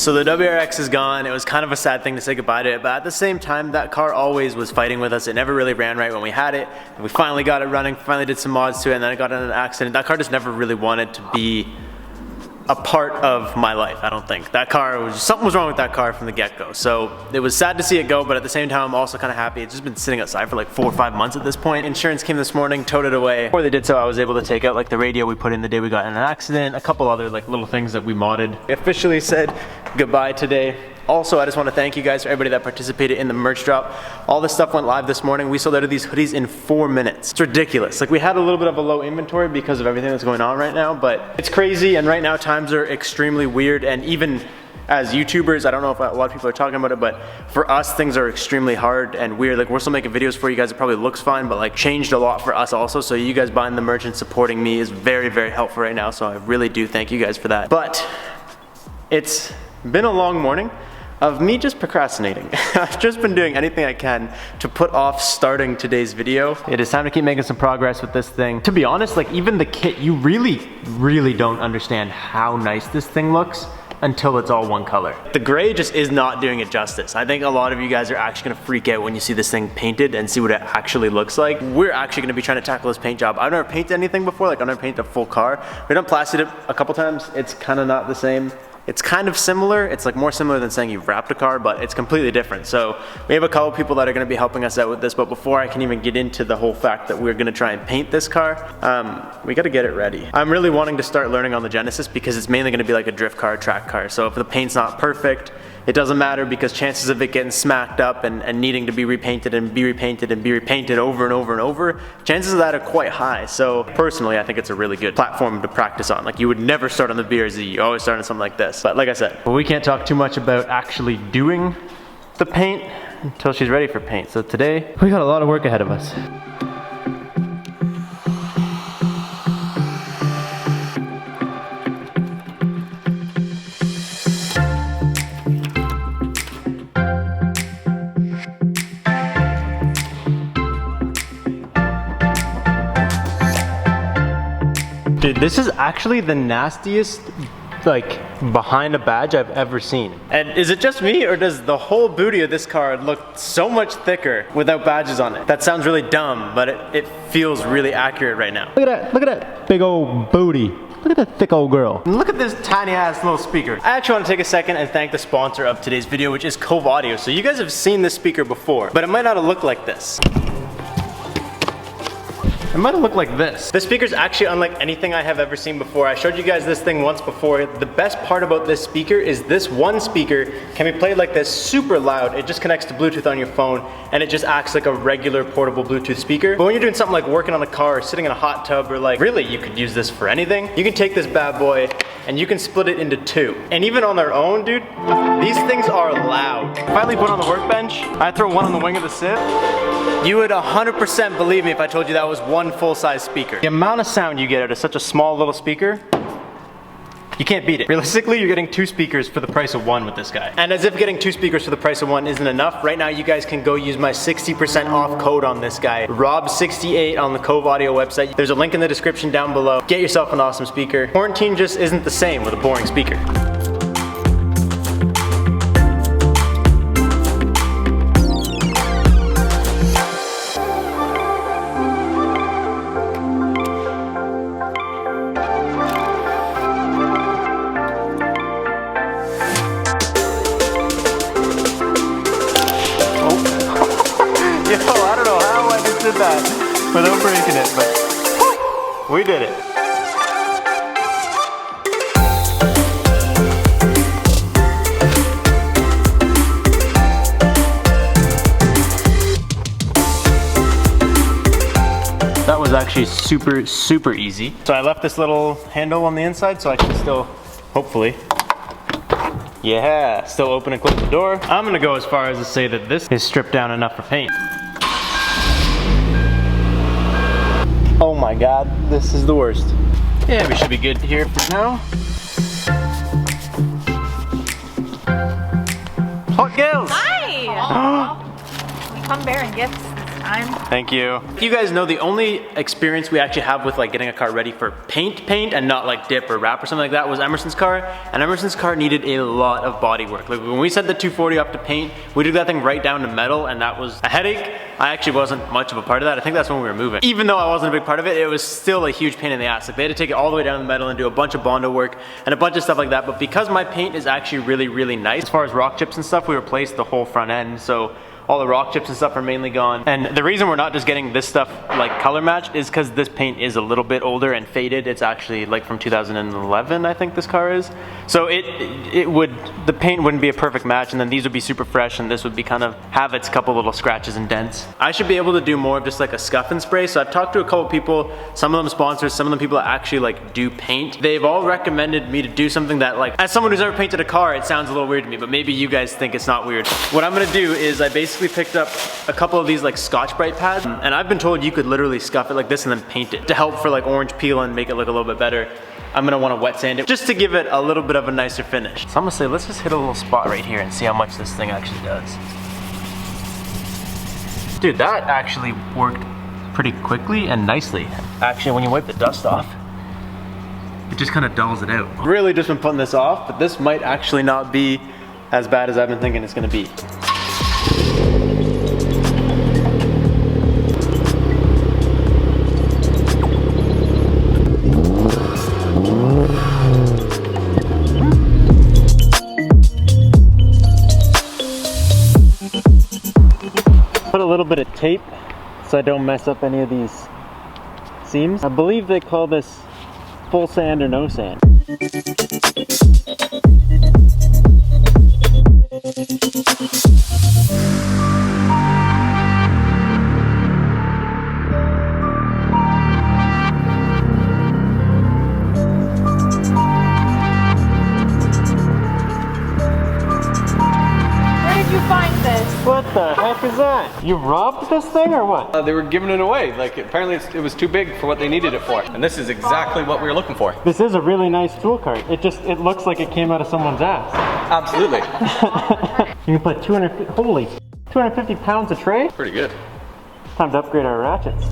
So the WRX is gone. It was kind of a sad thing to say goodbye to it, but at the same time, that car always was fighting with us. It never really ran right when we had it, and we finally got it running, finally did some mods to it, and then it got in an accident. That car just never really wanted to be a part of my life, I don't think. That car something was wrong with that car from the get-go. So it was sad to see it go, but at the same time, I'm also kind of happy. It's just been sitting outside for like 4 or 5 months at this point. Insurance came this morning, towed it away. Before they did so, I was able to take out like the radio we put in the day we got in an accident, a couple other like little things that we modded. We officially said goodbye today. Also, I just want to thank you guys for everybody that participated in the merch drop. All this stuff went live this morning. We sold out of these hoodies in 4 minutes. It's ridiculous. Like, we had a little bit of a low inventory because of everything that's going on right now, but it's crazy, and right now times are extremely weird, and even as YouTubers, I don't know if a lot of people are talking about it, but for us, things are extremely hard and weird. Like, we're still making videos for you guys. It probably looks fine, but like changed a lot for us also. So you guys buying the merch and supporting me is very, very helpful right now. So I really do thank you guys for that. But it's been a long morning of me just procrastinating. I've just been doing anything I can to put off starting today's video. It is time to keep making some progress with this thing. To be honest, like even the kit, you really don't understand how nice this thing looks until it's all one color. The gray just is not doing it justice. I think a lot of you guys are actually gonna freak out when you see this thing painted and see what it actually looks like. We're actually gonna be trying to tackle this paint job. I've never painted anything before, like I've never painted a full car. We've done plastered it a couple times. It's kind of not the same. It's kind of similar. It's like more similar than saying you've wrapped a car, but it's completely different. So we have a couple people that are gonna be helping us out with this, but before I can even get into the whole fact that we're gonna try and paint this car, we gotta get it ready. I'm really wanting to start learning on the Genesis because it's mainly gonna be like a drift car, track car. So if the paint's not perfect, it doesn't matter because chances of it getting smacked up and needing to be repainted and be repainted and be repainted over and over and over, chances of that are quite high. So personally, I think it's a really good platform to practice on. Like you would never start on the BRZ, you always start on something like this. But like I said, we can't talk too much about actually doing the paint until she's ready for paint. So today, we got a lot of work ahead of us. Dude, this is actually the nastiest, like, behind a badge I've ever seen. And is it just me, or does the whole booty of this car look so much thicker without badges on it? That sounds really dumb, but it feels really accurate right now. Look at that big old booty. Look at that thick old girl. And look at this tiny ass little speaker. I actually want to take a second and thank the sponsor of today's video, which is Cove Audio. So you guys have seen this speaker before, but it might not have looked like this. It might have looked like this. This speaker's actually unlike anything I have ever seen before. I showed you guys this thing once before. The best part about this speaker is this one speaker can be played like this, super loud. It just connects to Bluetooth on your phone and it just acts like a regular portable Bluetooth speaker. But when you're doing something like working on a car or sitting in a hot tub or like, really, you could use this for anything. You can take this bad boy and you can split it into 2. And even on their own, dude, these things are loud. Finally put on the workbench. I throw one on the wing of the Civ. You would 100% believe me if I told you that was one full-size speaker. The amount of sound you get out of such a small little speaker, you can't beat it. Realistically, you're getting 2 speakers for the price of 1 with this guy. And as if getting 2 speakers for the price of 1 isn't enough, right now you guys can go use my 60% off code on this guy, Rob68 on the Cove Audio website. There's a link in the description down below. Get yourself an awesome speaker. Quarantine just isn't the same with a boring speaker. That without breaking it, but we did it. That was actually super easy. So I left this little handle on the inside so I can still, hopefully, yeah, still open and close the door. I'm gonna go as far as to say that this is stripped down enough for paint. Oh my god, this is the worst. Yeah, we should be good here for now. Hot girls! Hi! We come bearing gifts this time. Thank you. You guys know the only experience we actually have with like getting a car ready for paint and not like dip or wrap or something like that was Emerson's car, and Emerson's car needed a lot of body work. Like when we sent the 240 up to paint, we did that thing right down to metal, and that was a headache. I actually wasn't much of a part of that. I think that's when we were moving. Even though I wasn't a big part of it, it was still a huge pain in the ass. Like they had to take it all the way down to the metal and do a bunch of Bondo work and a bunch of stuff like that. But because my paint is actually really, really nice, as far as rock chips and stuff, we replaced the whole front end. So all the rock chips and stuff are mainly gone. And the reason we're not just getting this stuff like color matched is because this paint is a little bit older and faded. It's actually like from 2011, I think this car is. So the paint wouldn't be a perfect match, and then these would be super fresh, and this would be kind of have its couple little scratches and dents. I should be able to do more of just like a scuff and spray. So I've talked to a couple people, some of them sponsors, some of them people that actually like do paint. They've all recommended me to do something that, like, as someone who's never painted a car, it sounds a little weird to me, but maybe you guys think it's not weird. What I'm gonna do is I basically picked up a couple of these like Scotch-Brite pads, and I've been told you could literally scuff it like this and then paint it to help for like orange peel and make it look a little bit better. I'm gonna wanna wet sand it just to give it a little bit of a nicer finish. So I'm gonna say, let's just hit a little spot right here and see how much this thing actually does. Dude, that actually worked pretty quickly and nicely. Actually, when you wipe the dust off, it just kind of dulls it out. Really just been putting this off, but this might actually not be as bad as I've been thinking it's gonna be. Put a little bit of tape so I don't mess up any of these seams. I believe they call this full sand or no sand. What the heck is that? You robbed this thing or what? They were giving it away. Like apparently it was too big for what they needed it for. And this is exactly what we were looking for. This is a really nice tool cart. It looks like it came out of someone's ass. Absolutely. You can put 250 pounds a tray? Pretty good. Time to upgrade our ratchets.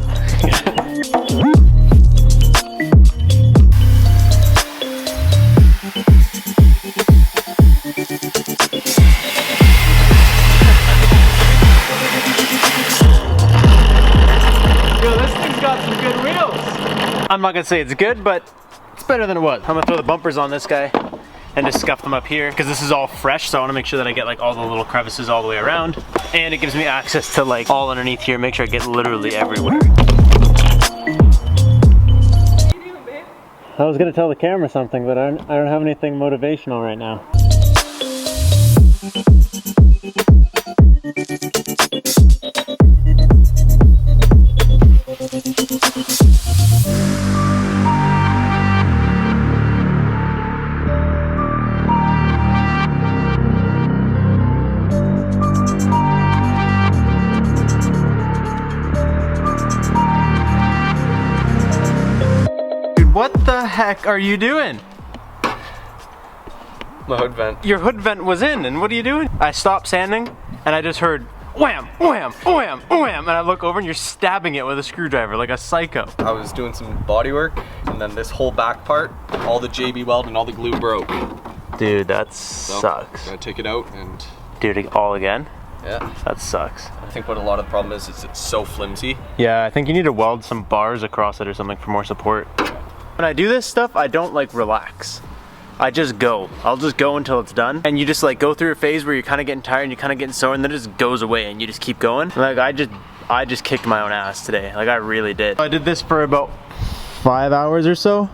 I'm not gonna say it's good, but it's better than it was. I'm gonna throw the bumpers on this guy and just scuff them up here because this is all fresh, so I wanna make sure that I get like all the little crevices all the way around, and it gives me access to like all underneath here, make sure I get literally everywhere. What are you doing, babe? I was gonna tell the camera something, but I don't have anything motivational right now. What the heck are you doing? My hood vent. Your hood vent was in, and what are you doing? I stopped sanding, and I just heard wham, wham, wham, wham, and I look over and you're stabbing it with a screwdriver like a psycho. I was doing some body work, and then this whole back part, all the JB weld and all the glue broke. Dude, that sucks. Gotta take it out and... Do it all again? Yeah. That sucks. I think what a lot of the problem is it's so flimsy. Yeah, I think you need to weld some bars across it or something for more support. When I do this stuff, I don't like relax. I just go. I'll just go until it's done. And you just like go through a phase where you're kind of getting tired and you're kind of getting sore, and then it just goes away and you just keep going. Like I just kicked my own ass today. Like I really did. I did this for about 5 hours or so.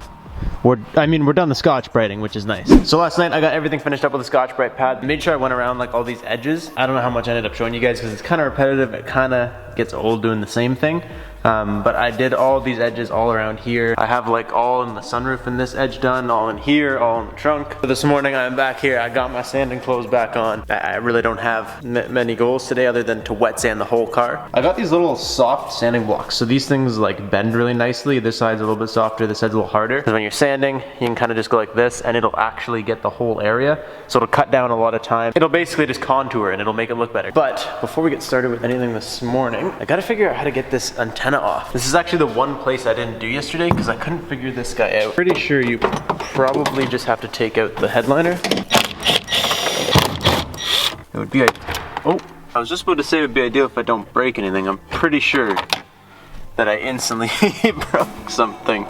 We're done the Scotch-Briting, which is nice. So last night I got everything finished up with the Scotch-Brite pad. Made sure I went around like all these edges. I don't know how much I ended up showing you guys because it's kind of repetitive. It kind of gets old doing the same thing. But I did all these edges all around here. I have like all in the sunroof in this edge done, all in here, all in the trunk. So this morning I'm back here, I got my sanding clothes back on. I really don't have many goals today other than to wet sand the whole car. I got these little soft sanding blocks. So these things like bend really nicely. This side's a little bit softer, this side's a little harder. Because when you're sanding, you can kind of just go like this and it'll actually get the whole area. So it'll cut down a lot of time. It'll basically just contour and it'll make it look better. But before we get started with anything this morning, I gotta figure out how to get this antenna off. This is actually the one place I didn't do yesterday because I couldn't figure this guy out. Pretty sure you probably just have to take out the headliner. It would be oh, I was just about to say it would be ideal if I don't break anything. I'm pretty sure that I instantly broke something.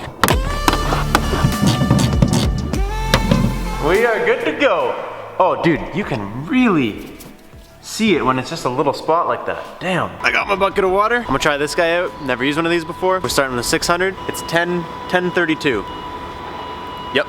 We are good to go. Oh dude, you can really see it when it's just a little spot like that. Damn. I got my bucket of water. I'm gonna try this guy out. Never used one of these before. We're starting with a 600. It's 1032. Yep.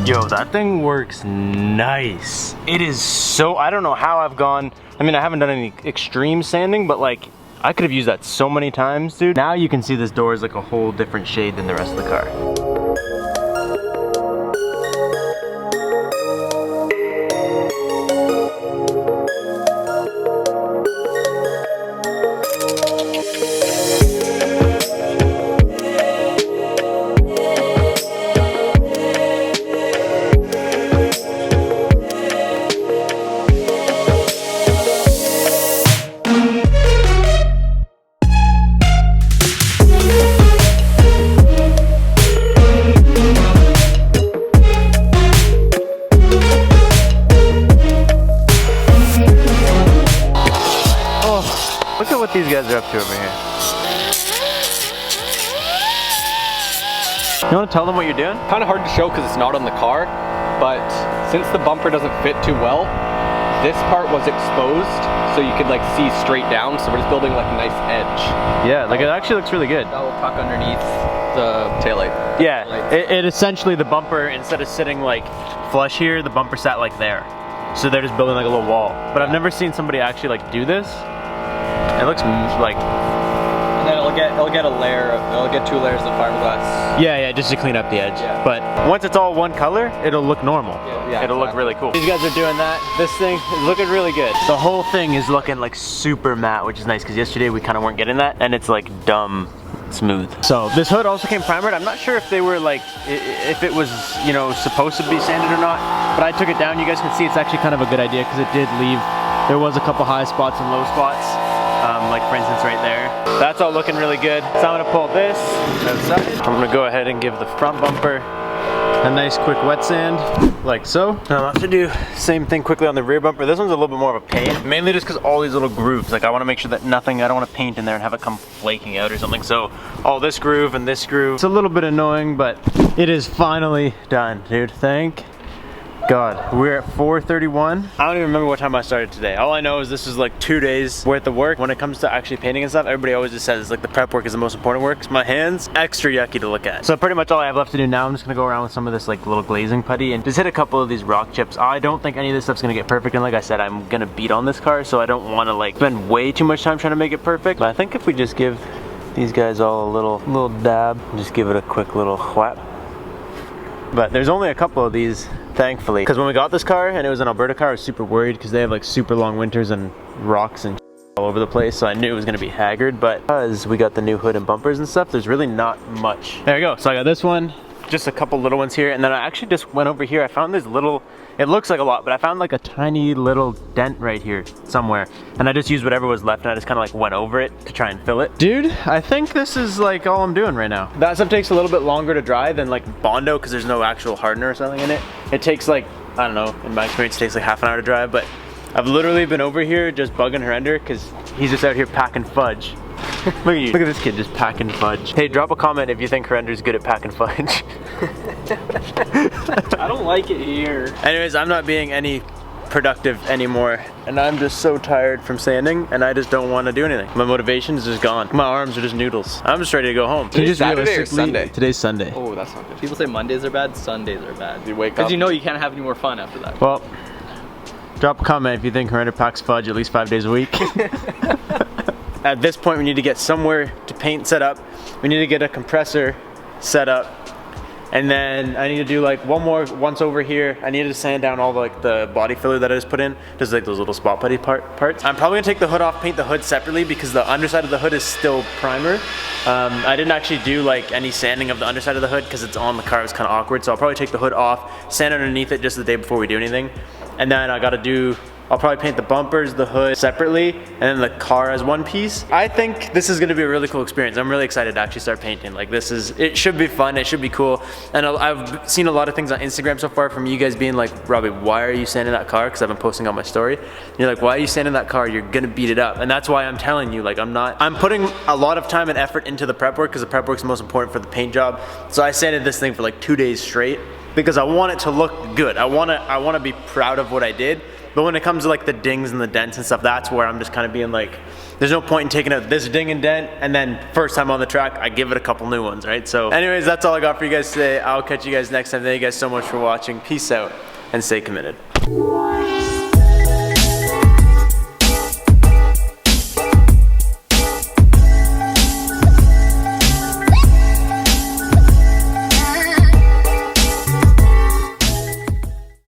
Yo, that thing works nice. It is so, I don't know how I've gone, I mean, I haven't done any extreme sanding, but like, I could have used that so many times, dude. Now you can see this door is like a whole different shade than the rest of the car. Look at what these guys are up to over here. You want to tell them what you're doing? Kind of hard to show because it's not on the car, but since the bumper doesn't fit too well, this part was exposed so you could like see straight down, so we're just building like a nice edge. Yeah, like it actually looks really good. That will tuck underneath the taillight. Yeah, it essentially, the bumper, instead of sitting like flush here, the bumper sat like there. So they're just building like a little wall. But I've never seen somebody actually like do this. It looks like... And then it'll get a layer of, it'll get 2 layers of fiberglass. Yeah, just to clean up the edge. Yeah. But once it's all one color, it'll look normal. Yeah, it'll look really cool. These guys are doing that. This thing is looking really good. The whole thing is looking like super matte, which is nice because yesterday we kind of weren't getting that, and it's like dumb smooth. So this hood also came primered. I'm not sure if they were like, if it was, you know, supposed to be sanded or not, but I took it down. You guys can see it's actually kind of a good idea because it did leave, there was a couple high spots and low spots. Like for instance right there. That's all looking really good. So I'm gonna pull this outside. I'm gonna go ahead and give the front bumper a nice quick wet sand, like so. Now I'll have to do same thing quickly on the rear bumper. This one's a little bit more of a pain, mainly just because all these little grooves, like I want to make sure that nothing, I don't want to paint in there and have it come flaking out or something. So all this groove and this groove, it's a little bit annoying, but it is finally done, dude. Thank God. We're at 4:31. I don't even remember what time I started today. All I know is this is like 2 days worth of work. When it comes to actually painting and stuff, everybody always just says like the prep work is the most important work. My hands, extra yucky to look at. So pretty much all I have left to do now, I'm just gonna go around with some of this like little glazing putty and just hit a couple of these rock chips. I don't think any of this stuff's gonna get perfect, and like I said, I'm gonna beat on this car, so I don't wanna like spend way too much time trying to make it perfect. But I think if we just give these guys all a little dab, just give it a quick little whap. But there's only a couple of these, thankfully, because when we got this car and it was an Alberta car, I was super worried because they have like super long winters and rocks and all over the place, so I knew it was gonna be haggard. But because we got the new hood and bumpers and stuff, there's really not much. There you go. So I got this one, just a couple little ones here, and then I actually just went over here. I found this little, it looks like a lot, but I found like a tiny little dent right here somewhere, and I just used whatever was left and I just kind of like went over it to try and fill it. Dude, I think this is like all I'm doing right now. That stuff takes a little bit longer to dry than like Bondo because there's no actual hardener or something in it. It takes like, I don't know, in my experience it takes like half an hour to dry, but I've literally been over here just bugging Ferreira because he's just out here packing fudge. Look at you. Look at this kid just packing fudge. Hey, drop a comment if you think Ferreira's good at packing fudge. I don't like it here. Anyways, I'm not being any productive anymore. And I'm just so tired from sanding, and I just don't want to do anything. My motivation is just gone. My arms are just noodles. I'm just ready to go home. Today's Saturday or Sunday? Today's Sunday. Oh, that's not good. People say Mondays are bad, Sundays are bad. You wake up. Because you know you can't have any more fun after that. Well, drop a comment if you think Ferreira packs fudge at least 5 days a week. At this point, we need to get somewhere to paint set up. We need to get a compressor set up. And then I need to do like one more once over here. I need to sand down all like the body filler that I just put in, just like those little spot putty parts. I'm probably gonna take the hood off, paint the hood separately because the underside of the hood is still primer. I didn't actually do like any sanding of the underside of the hood because it's on the car. It's kind of awkward. So I'll probably take the hood off, sand underneath it just the day before we do anything. And then I'll probably paint the bumpers, the hood separately, and then the car as one piece. I think this is gonna be a really cool experience. I'm really excited to actually start painting. Like it should be fun, it should be cool. And I've seen a lot of things on Instagram so far from you guys being like, Robbie, why are you sanding that car? Because I've been posting on my story. And you're like, why are you sanding that car? You're gonna beat it up. And that's why I'm telling you, like I'm putting a lot of time and effort into the prep work because the prep work is the most important for the paint job. So I sanded this thing for like 2 days straight because I want it to look good. I wanna be proud of what I did. But when it comes to like the dings and the dents and stuff, that's where I'm just kind of being like, there's no point in taking out this ding and dent and then first time on the track, I give it a couple new ones, right? So anyways, that's all I got for you guys today. I'll catch you guys next time. Thank you guys so much for watching. Peace out and stay committed.